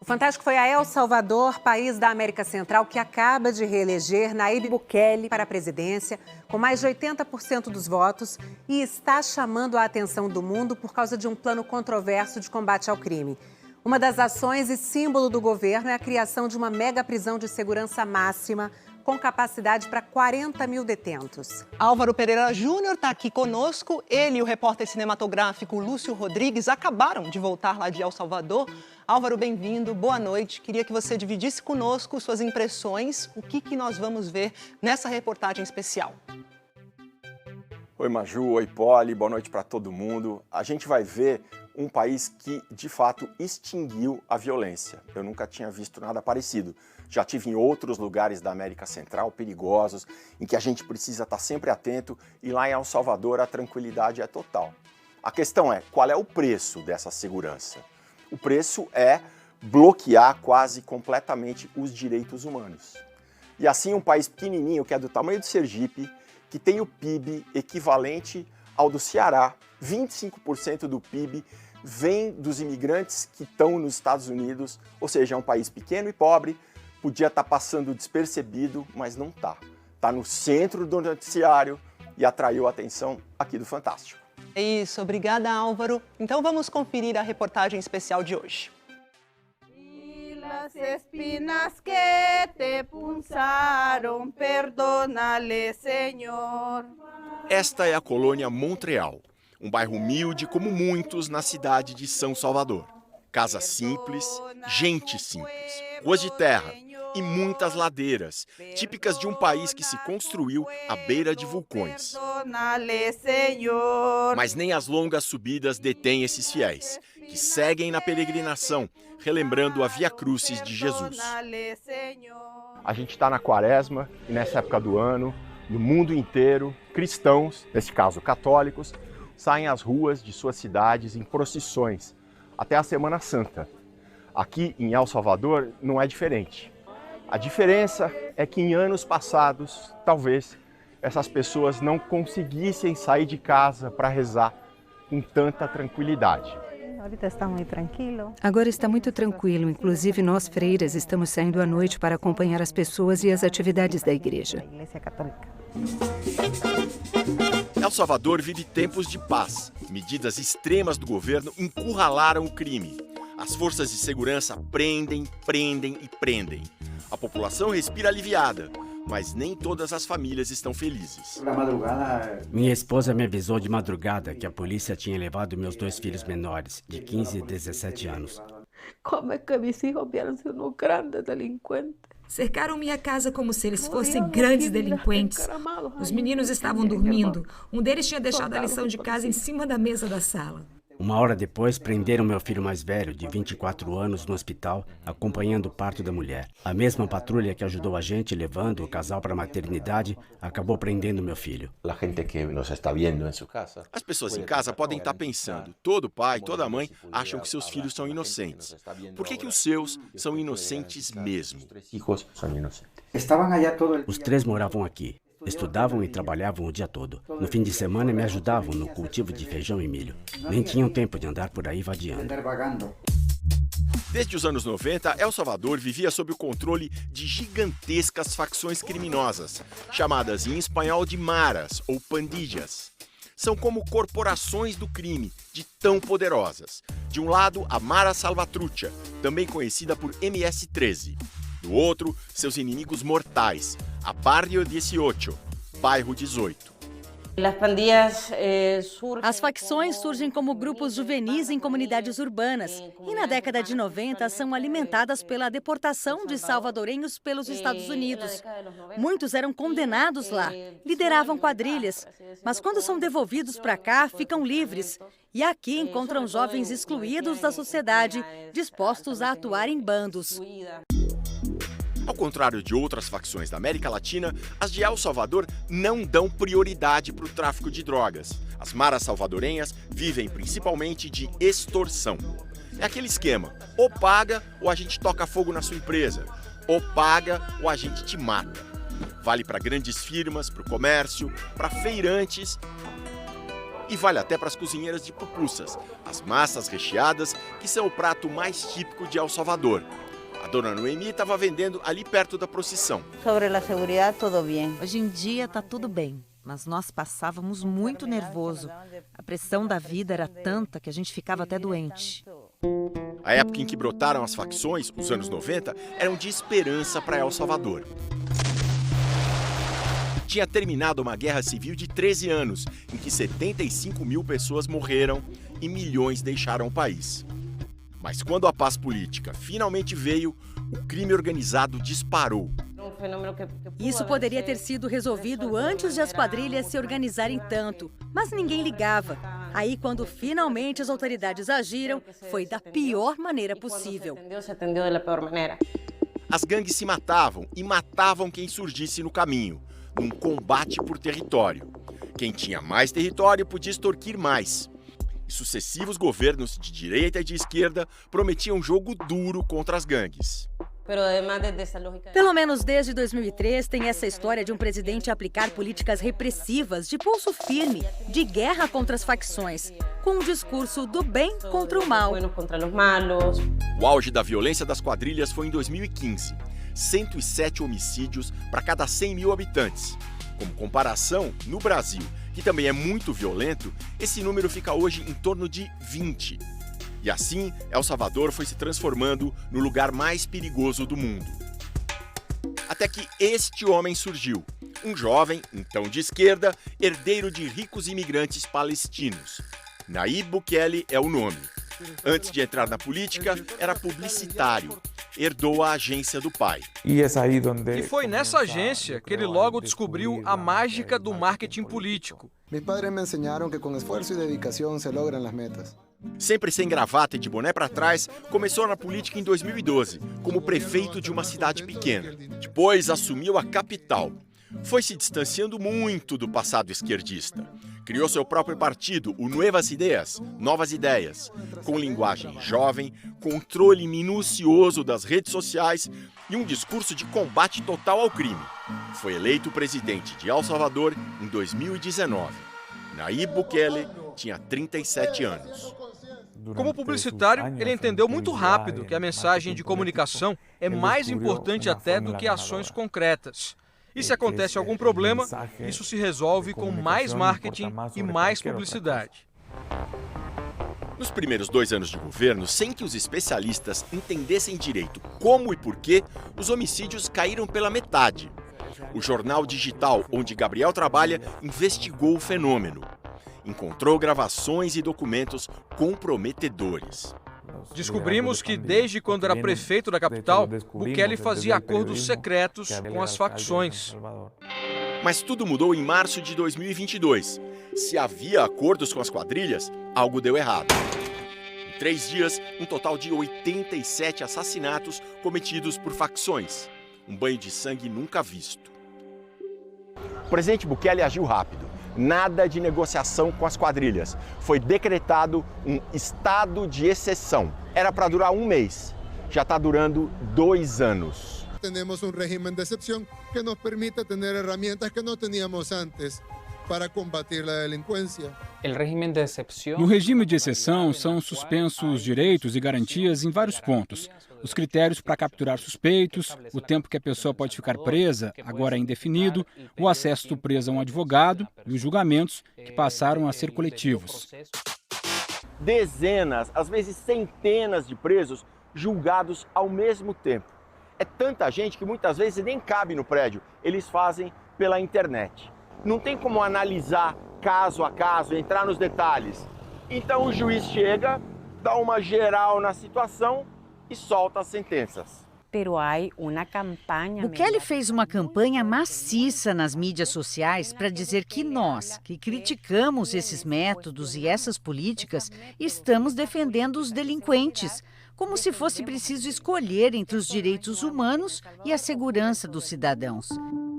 Fantástico foi a El Salvador, país da América Central, que acaba de reeleger Nayib Bukele para a presidência, com mais de 80% dos votos, e está chamando a atenção do mundo por causa de um plano controverso de combate ao crime. Uma das ações e símbolo do governo é a criação de uma mega prisão de segurança máxima, com capacidade para 40 mil detentos. Álvaro Pereira Júnior está aqui conosco. Ele e o repórter cinematográfico Lúcio Rodrigues acabaram de voltar lá de El Salvador. Álvaro, bem-vindo, boa noite. Queria que você dividisse conosco suas impressões, o que nós vamos ver nessa reportagem especial. Oi, Maju, oi, Poli, boa noite para todo mundo. A gente vai ver um país que, de fato, extinguiu a violência. Eu nunca tinha visto nada parecido. Já tive em outros lugares da América Central, perigosos, em que a gente precisa estar sempre atento, e lá em El Salvador a tranquilidade é total. A questão é, qual é o preço dessa segurança? O preço é bloquear quase completamente os direitos humanos. E assim um país pequenininho, que é do tamanho do Sergipe, que tem o PIB equivalente ao do Ceará, 25% do PIB vem dos imigrantes que estão nos Estados Unidos, ou seja, é um país pequeno e pobre, podia estar passando despercebido, mas não está. Está no centro do noticiário e atraiu a atenção aqui do Fantástico. É isso, obrigada, Álvaro. Então vamos conferir a reportagem especial de hoje. Las espinas que te punzaron, perdónale, Senhor. Esta é a colônia Montreal, um bairro humilde como muitos na cidade de São Salvador. Casa simples, gente simples, ruas de terra e muitas ladeiras, típicas de um país que se construiu à beira de vulcões. Mas nem as longas subidas detêm esses fiéis, que seguem na peregrinação, relembrando a Via Crucis de Jesus. A gente está na Quaresma e nessa época do ano, no mundo inteiro, cristãos, nesse caso católicos, saem às ruas de suas cidades em procissões, até a Semana Santa. Aqui em El Salvador não é diferente. A diferença é que em anos passados, talvez, essas pessoas não conseguissem sair de casa para rezar com tanta tranquilidade. Agora está muito tranquilo, inclusive nós freiras estamos saindo à noite para acompanhar as pessoas e as atividades da igreja. El Salvador vive tempos de paz. Medidas extremas do governo encurralaram o crime. As forças de segurança prendem e prendem. A população respira aliviada, mas nem todas as famílias estão felizes. Minha esposa me avisou de madrugada que a polícia tinha levado meus 2 filhos menores, de 15 e 17 anos. Como é que meus filhos vieram ser um grande delinquente? Cercaram minha casa como se eles fossem grandes delinquentes. Os meninos estavam dormindo. Um deles tinha deixado a lição de casa em cima da mesa da sala. 1 hora depois, prenderam meu filho mais velho, de 24 anos, no hospital, acompanhando o parto da mulher. A mesma patrulha que ajudou a gente, levando o casal para a maternidade, acabou prendendo meu filho. As pessoas em casa podem estar pensando, todo pai, toda mãe acham que seus filhos são inocentes. Por que os seus são inocentes mesmo? Os 3 moravam aqui. Estudavam e trabalhavam o dia todo. No fim de semana me ajudavam no cultivo de feijão e milho. Nem tinham tempo de andar por aí vadiando. Desde os anos 90, El Salvador vivia sob o controle de gigantescas facções criminosas, chamadas em espanhol de maras ou pandilhas. São como corporações do crime, de tão poderosas. De um lado, a Mara Salvatrucha, também conhecida por MS-13. Do outro, seus inimigos mortais, a Barrio 18, Bairro 18. As facções surgem como grupos juvenis em comunidades urbanas e na década de 90 são alimentadas pela deportação de salvadorenhos pelos Estados Unidos. Muitos eram condenados lá, lideravam quadrilhas, mas quando são devolvidos para cá, ficam livres. E aqui encontram jovens excluídos da sociedade, dispostos a atuar em bandos. Ao contrário de outras facções da América Latina, as de El Salvador não dão prioridade para o tráfico de drogas. As maras salvadorenhas vivem principalmente de extorsão. É aquele esquema, ou paga ou a gente toca fogo na sua empresa, ou paga ou a gente te mata. Vale para grandes firmas, para o comércio, para feirantes E vale até para as cozinheiras de pupusas, as massas recheadas, que são o prato mais típico de El Salvador. A dona Noemi estava vendendo ali perto da procissão. Sobre a segurança, tudo bem. Hoje em dia está tudo bem, mas nós passávamos muito nervoso. A pressão da vida era tanta que a gente ficava até doente. A época em que brotaram as facções, os anos 90, eram de esperança para El Salvador. Tinha terminado uma guerra civil de 13 anos, em que 75 mil pessoas morreram e milhões deixaram o país. Mas quando a paz política finalmente veio, o crime organizado disparou. Isso poderia ter sido resolvido antes de as quadrilhas se organizarem tanto, mas ninguém ligava. Aí, quando finalmente as autoridades agiram, foi da pior maneira possível. As gangues se matavam e matavam quem surgisse no caminho, num combate por território. Quem tinha mais território podia extorquir mais. E sucessivos governos de direita e de esquerda prometiam jogo duro contra as gangues. Pelo menos desde 2003 tem essa história de um presidente aplicar políticas repressivas, de pulso firme, de guerra contra as facções, com um discurso do bem contra o mal. O auge da violência das quadrilhas foi em 2015. 107 homicídios para cada 100 mil habitantes. Como comparação, no Brasil, que também é muito violento, esse número fica hoje em torno de 20. E assim, El Salvador foi se transformando no lugar mais perigoso do mundo. Até que este homem surgiu, um jovem, então de esquerda, herdeiro de ricos imigrantes palestinos. Nayib Bukele é o nome. Antes de entrar na política, era publicitário. Herdou a agência do pai. E foi nessa agência que ele logo descobriu a mágica do marketing político. Meus pais me ensinaram que com esforço e dedicação se logram as metas. Sempre sem gravata e de boné para trás, começou na política em 2012, como prefeito de uma cidade pequena. Depois assumiu a capital. Foi se distanciando muito do passado esquerdista. Criou seu próprio partido, o Nuevas Ideas, Novas Ideias, com linguagem jovem, controle minucioso das redes sociais e um discurso de combate total ao crime. Foi eleito presidente de El Salvador em 2019. Nayib Bukele tinha 37 anos. Como publicitário, ele entendeu muito rápido que a mensagem de comunicação é mais importante até do que ações concretas. E se acontece algum problema, isso se resolve com mais marketing e mais publicidade. Nos primeiros 2 anos de governo, sem que os especialistas entendessem direito como e por quê, os homicídios caíram pela metade. O jornal digital onde Gabriel trabalha investigou o fenômeno. Encontrou gravações e documentos comprometedores. Descobrimos que, desde quando era prefeito da capital, Bukele fazia acordos secretos com as facções. Mas tudo mudou em março de 2022. Se havia acordos com as quadrilhas, algo deu errado. Em 3 dias, um total de 87 assassinatos cometidos por facções. Um banho de sangue nunca visto. O presidente Bukele agiu rápido. Nada de negociação com as quadrilhas. Foi decretado um estado de exceção. Era para durar 1 mês. Já está durando 2 anos. Temos um regime de exceção que nos permite ter ferramentas que não tínhamos antes para combater a delinquência. No regime de exceção, são suspensos direitos e garantias em vários pontos. Os critérios para capturar suspeitos, o tempo que a pessoa pode ficar presa, agora é indefinido, o acesso do preso a um advogado e os julgamentos que passaram a ser coletivos. Dezenas, às vezes centenas de presos julgados ao mesmo tempo. É tanta gente que muitas vezes nem cabe no prédio, eles fazem pela internet. Não tem como analisar caso a caso, entrar nos detalhes. Então o juiz chega, dá uma geral na situação e solta as sentenças. Bukele fez uma campanha maciça nas mídias sociais para dizer que nós, que criticamos esses métodos e essas políticas, estamos defendendo os delinquentes, como se fosse preciso escolher entre os direitos humanos e a segurança dos cidadãos.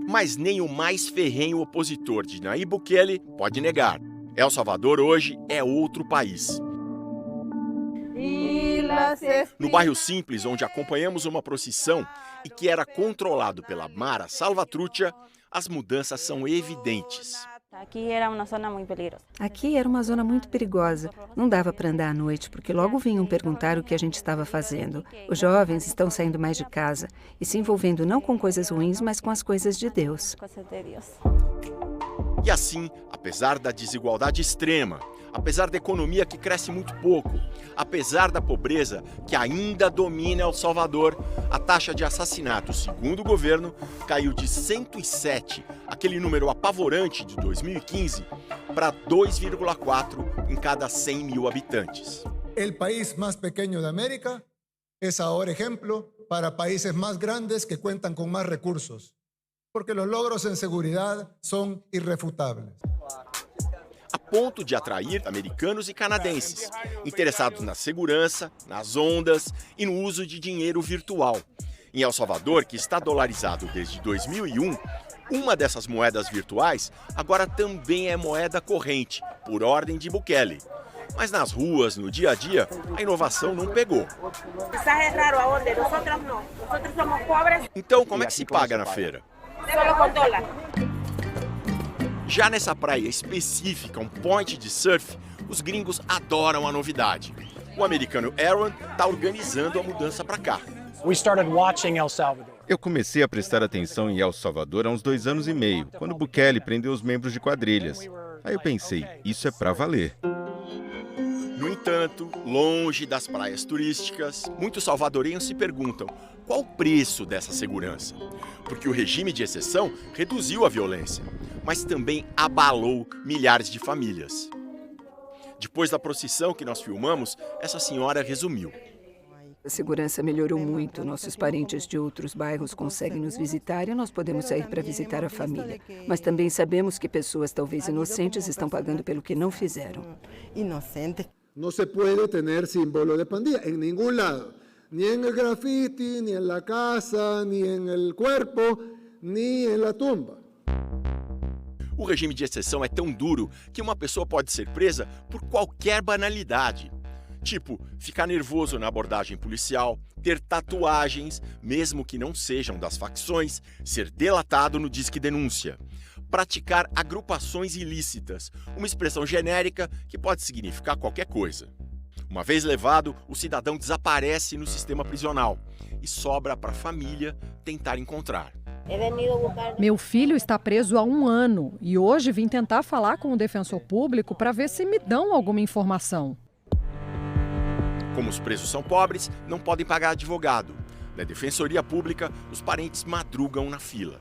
Mas nem o mais ferrenho opositor de Nayib Bukele pode negar. El Salvador hoje é outro país. No bairro Simples, onde acompanhamos uma procissão e que era controlado pela Mara Salvatrucha, as mudanças são evidentes. Aqui era uma zona muito perigosa. Não dava para andar à noite, porque logo vinham perguntar o que a gente estava fazendo. Os jovens estão saindo mais de casa e se envolvendo não com coisas ruins, mas com as coisas de Deus. E assim, apesar da desigualdade extrema, apesar da economia que cresce muito pouco, apesar da pobreza que ainda domina El Salvador, a taxa de assassinatos, segundo o governo, caiu de 107, aquele número apavorante de 2015, para 2,4 em cada 100 mil habitantes. El país más pequeño de América es ahora ejemplo para países más grandes que cuentan con más recursos, porque los logros en seguridad son irrefutables. A ponto de atrair americanos e canadenses, interessados na segurança, nas ondas e no uso de dinheiro virtual. Em El Salvador, que está dolarizado desde 2001, uma dessas moedas virtuais agora também é moeda corrente, por ordem de Bukele. Mas nas ruas, no dia a dia, a inovação não pegou. Então, como é que se paga na feira? Já nessa praia específica, um point de surf, os gringos adoram a novidade. O americano Aaron está organizando a mudança para cá. Eu comecei a prestar atenção em El Salvador há uns 2 anos e meio, quando Bukele prendeu os membros de quadrilhas. Aí eu pensei, isso é para valer. No entanto, longe das praias turísticas, muitos salvadorenhos se perguntam qual o preço dessa segurança. Porque o regime de exceção reduziu a violência, mas também abalou milhares de famílias. Depois da procissão que nós filmamos, essa senhora resumiu. A segurança melhorou muito. Nossos parentes de outros bairros conseguem nos visitar e nós podemos sair para visitar a família. Mas também sabemos que pessoas talvez inocentes estão pagando pelo que não fizeram. Inocente. Não se pode ter símbolo de pandilla em nenhum lado. Nem en el graffiti, ni en la casa, ni en el cuerpo, ni en la tumba. O regime de exceção é tão duro que uma pessoa pode ser presa por qualquer banalidade. Tipo, ficar nervoso na abordagem policial, ter tatuagens, mesmo que não sejam das facções, ser delatado no Disque Denúncia. Praticar agrupações ilícitas, uma expressão genérica que pode significar qualquer coisa. Uma vez levado, o cidadão desaparece no sistema prisional e sobra para a família tentar encontrar. Meu filho está preso há 1 ano e hoje vim tentar falar com o defensor público para ver se me dão alguma informação. Como os presos são pobres, não podem pagar advogado. Na defensoria pública, os parentes madrugam na fila.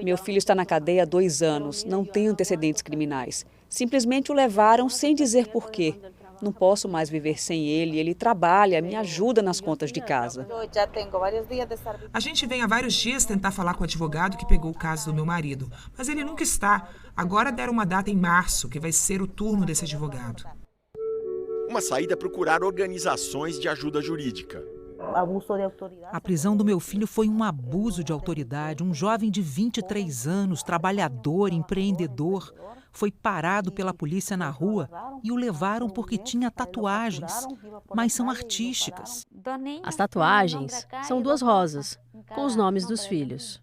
Meu filho está na cadeia há 2 anos, não tem antecedentes criminais. Simplesmente o levaram sem dizer por quê. Não posso mais viver sem ele, ele trabalha, me ajuda nas contas de casa. A gente vem há vários dias tentar falar com o advogado que pegou o caso do meu marido, mas ele nunca está. Agora deram uma data em março, que vai ser o turno desse advogado. Uma saída é procurar organizações de ajuda jurídica. A prisão do meu filho foi um abuso de autoridade. Um jovem de 23 anos, trabalhador, empreendedor, foi parado pela polícia na rua e o levaram porque tinha tatuagens, mas são artísticas. As tatuagens são 2 rosas, com os nomes dos filhos.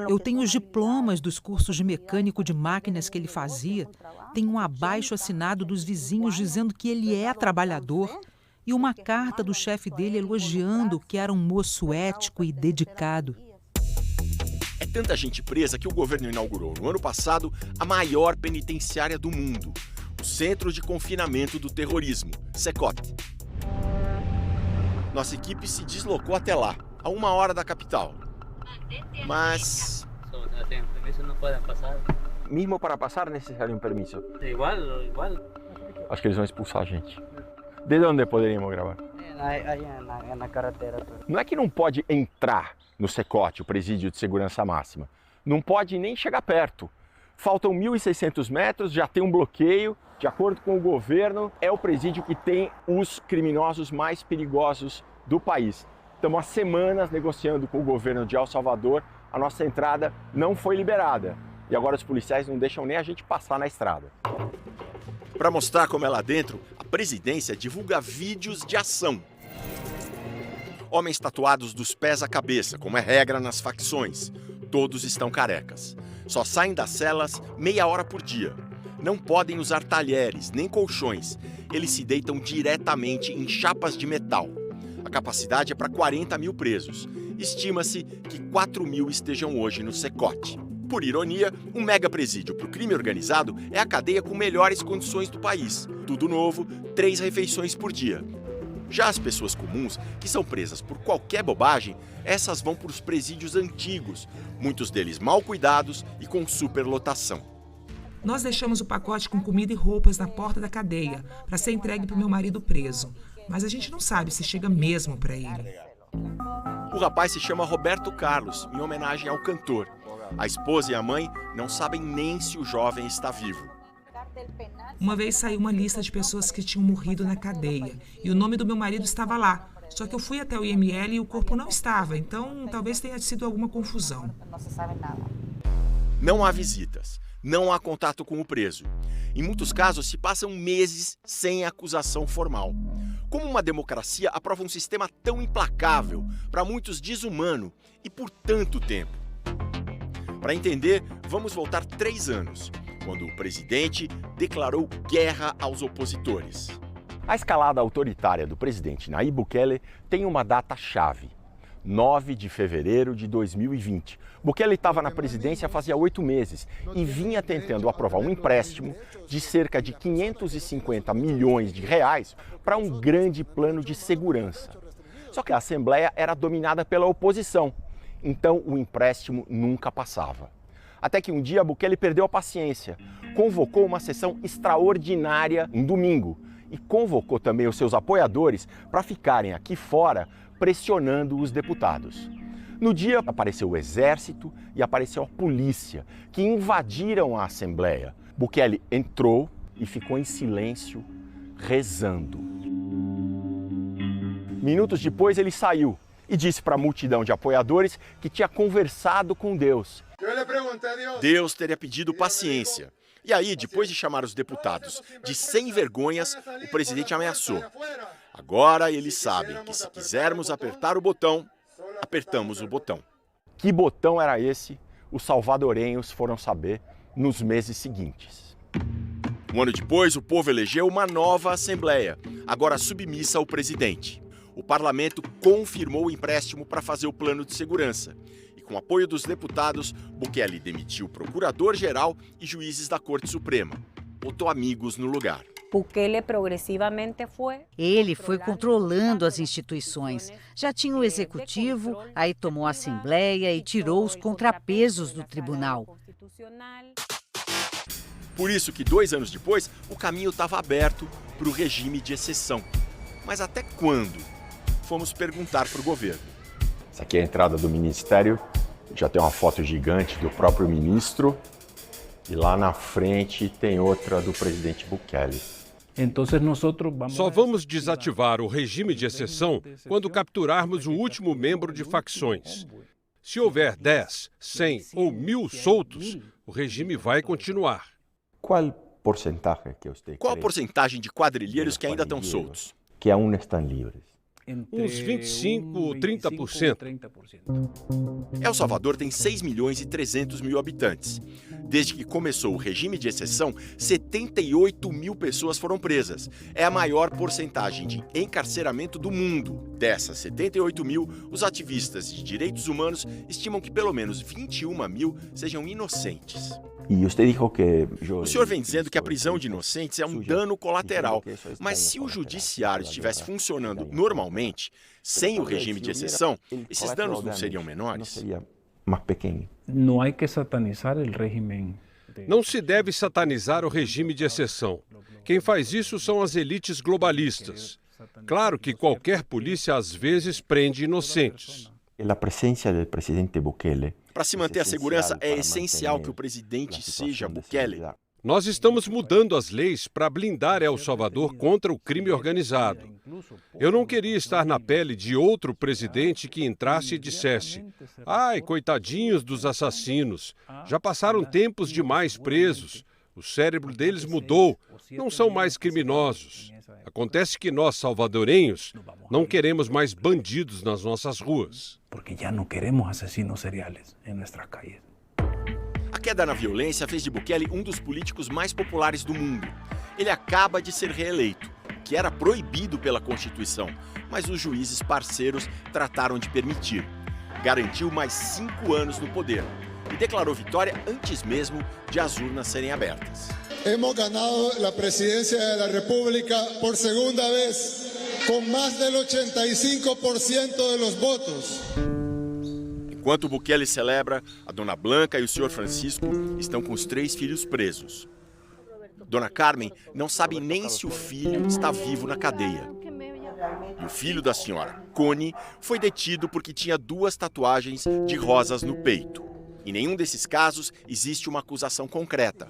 Eu tenho os diplomas dos cursos de mecânico de máquinas que ele fazia, tenho um abaixo-assinado dos vizinhos dizendo que ele é trabalhador e uma carta do chefe dele elogiando que era um moço ético e dedicado. É tanta gente presa que o governo inaugurou no ano passado a maior penitenciária do mundo, o Centro de Confinamento do Terrorismo, CECOT. Nossa equipe se deslocou até lá, a 1 hora da capital. Mas... Mesmo para passar é necessário um permisso? Igual. Acho que eles vão expulsar a gente. De onde poderíamos gravar? Na carretera. Não é que não pode entrar no CECOT, o Presídio de Segurança Máxima. Não pode nem chegar perto. Faltam 1.600 metros, já tem um bloqueio. De acordo com o governo, é o presídio que tem os criminosos mais perigosos do país. Estamos há semanas negociando com o governo de El Salvador. A nossa entrada não foi liberada. E agora os policiais não deixam nem a gente passar na estrada. Para mostrar como é lá dentro, a presidência divulga vídeos de ação. Homens tatuados dos pés à cabeça, como é regra nas facções. Todos estão carecas. Só saem das celas meia hora por dia. Não podem usar talheres, nem colchões. Eles se deitam diretamente em chapas de metal. A capacidade é para 40 mil presos. Estima-se que 4 mil estejam hoje no Secote. Por ironia, um mega presídio para o crime organizado é a cadeia com melhores condições do país. Tudo novo, 3 refeições por dia. Já as pessoas comuns, que são presas por qualquer bobagem, essas vão para os presídios antigos, muitos deles mal cuidados e com superlotação. Nós deixamos o pacote com comida e roupas na porta da cadeia para ser entregue para o meu marido preso. Mas a gente não sabe se chega mesmo para ele. O rapaz se chama Roberto Carlos, em homenagem ao cantor. A esposa e a mãe não sabem nem se o jovem está vivo. Uma vez saiu uma lista de pessoas que tinham morrido na cadeia e o nome do meu marido estava lá. Só que eu fui até o IML e o corpo não estava, então talvez tenha sido alguma confusão. Não há visitas, não há contato com o preso. Em muitos casos se passam meses sem acusação formal. Como uma democracia aprova um sistema tão implacável, para muitos desumano e por tanto tempo? Para entender, vamos voltar 3 anos, quando o presidente declarou guerra aos opositores. A escalada autoritária do presidente Nayib Bukele tem uma data-chave: 9 de fevereiro de 2020. Bukele estava na presidência fazia 8 meses e vinha tentando aprovar um empréstimo de cerca de 550 milhões de reais para um grande plano de segurança. Só que a Assembleia era dominada pela oposição, então o empréstimo nunca passava. Até que um dia Bukele perdeu a paciência, convocou uma sessão extraordinária um domingo e convocou também os seus apoiadores para ficarem aqui fora pressionando os deputados. No dia apareceu o exército e apareceu a polícia, que invadiram a Assembleia. Bukele entrou e ficou em silêncio, rezando. Minutos depois ele saiu e disse para a multidão de apoiadores que tinha conversado com Deus. Deus teria pedido paciência. E aí, depois de chamar os deputados de sem vergonhas, o presidente ameaçou. Agora eles sabem que se quisermos apertar o botão, apertamos o botão. Que botão era esse? Os salvadorenhos foram saber nos meses seguintes. Um ano depois, o povo elegeu uma nova Assembleia, agora submissa ao presidente. O parlamento confirmou o empréstimo para fazer o plano de segurança. E com o apoio dos deputados, Bukele demitiu o procurador-geral e juízes da Corte Suprema. Botou amigos no lugar. Ele foi controlando as instituições. Já tinha o executivo, aí tomou a Assembleia e tirou os contrapesos do tribunal. Por isso que 2 anos depois, o caminho estava aberto para o regime de exceção. Mas até quando? Fomos perguntar para o governo. Essa aqui é a entrada do ministério. Já tem uma foto gigante do próprio ministro. E lá na frente tem outra do presidente Bukele. Só vamos desativar o regime de exceção quando capturarmos o último membro de facções. Se houver 10, 100 ou 1000 soltos, o regime vai continuar. Qual a porcentagem de quadrilheiros que ainda estão soltos? Que aún estão livres. Uns 25 ou 30%. El Salvador tem 6 milhões e 300 mil habitantes. Desde que começou o regime de exceção, 78 mil pessoas foram presas. É a maior porcentagem de encarceramento do mundo. Dessas 78 mil, os ativistas de direitos humanos estimam que pelo menos 21 mil sejam inocentes. O senhor vem dizendo que a prisão de inocentes é um dano colateral, mas se o judiciário estivesse funcionando normalmente, sem o regime de exceção, esses danos não seriam menores? Não se deve satanizar o regime de exceção. Quem faz isso são as elites globalistas. Claro que qualquer polícia às vezes prende inocentes. A presença do presidente Bukele. Para se manter a segurança, é essencial que o presidente seja Bukele. Nós estamos mudando as leis para blindar El Salvador contra o crime organizado. Eu não queria estar na pele de outro presidente que entrasse e dissesse: "Ai, coitadinhos dos assassinos, já passaram tempos demais presos, o cérebro deles mudou, não são mais criminosos." Acontece que nós, salvadorenhos, não queremos mais bandidos nas nossas ruas. A queda na violência fez de Bukele um dos políticos mais populares do mundo. Ele acaba de ser reeleito, que era proibido pela Constituição, mas os juízes parceiros trataram de permitir. Garantiu mais 5 anos no poder e declarou vitória antes mesmo de as urnas serem abertas. Hemos ganado a presidência da República por segunda vez, com mais del 85% de los votos. Enquanto Bukele celebra, a dona Blanca e o senhor Francisco estão com os 3 filhos presos. Dona Carmen não sabe nem se o filho está vivo na cadeia. E o filho da senhora, Cone, foi detido porque tinha 2 tatuagens de rosas no peito. Em nenhum desses casos existe uma acusação concreta,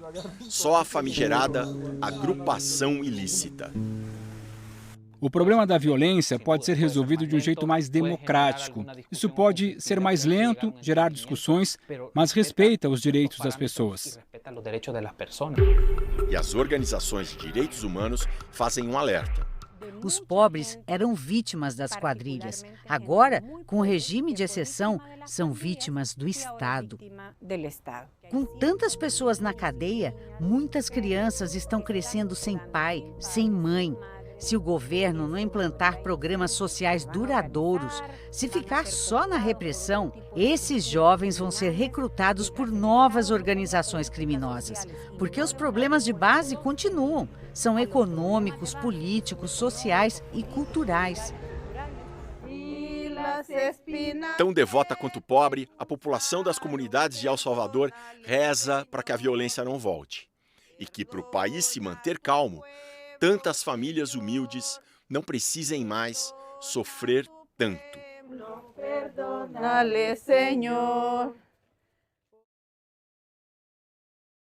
só a famigerada agrupação ilícita. O problema da violência pode ser resolvido de um jeito mais democrático. Isso pode ser mais lento, gerar discussões, mas respeita os direitos das pessoas. E as organizações de direitos humanos fazem um alerta. Os pobres eram vítimas das quadrilhas. Agora, com o regime de exceção, são vítimas do Estado. Com tantas pessoas na cadeia, muitas crianças estão crescendo sem pai, sem mãe. Se o governo não implantar programas sociais duradouros, se ficar só na repressão, esses jovens vão ser recrutados por novas organizações criminosas. Porque os problemas de base continuam. São econômicos, políticos, sociais e culturais. Tão devota quanto pobre, a população das comunidades de El Salvador reza para que a violência não volte. E que, para o país se manter calmo, tantas famílias humildes não precisem mais sofrer tanto. Dale, Senhor.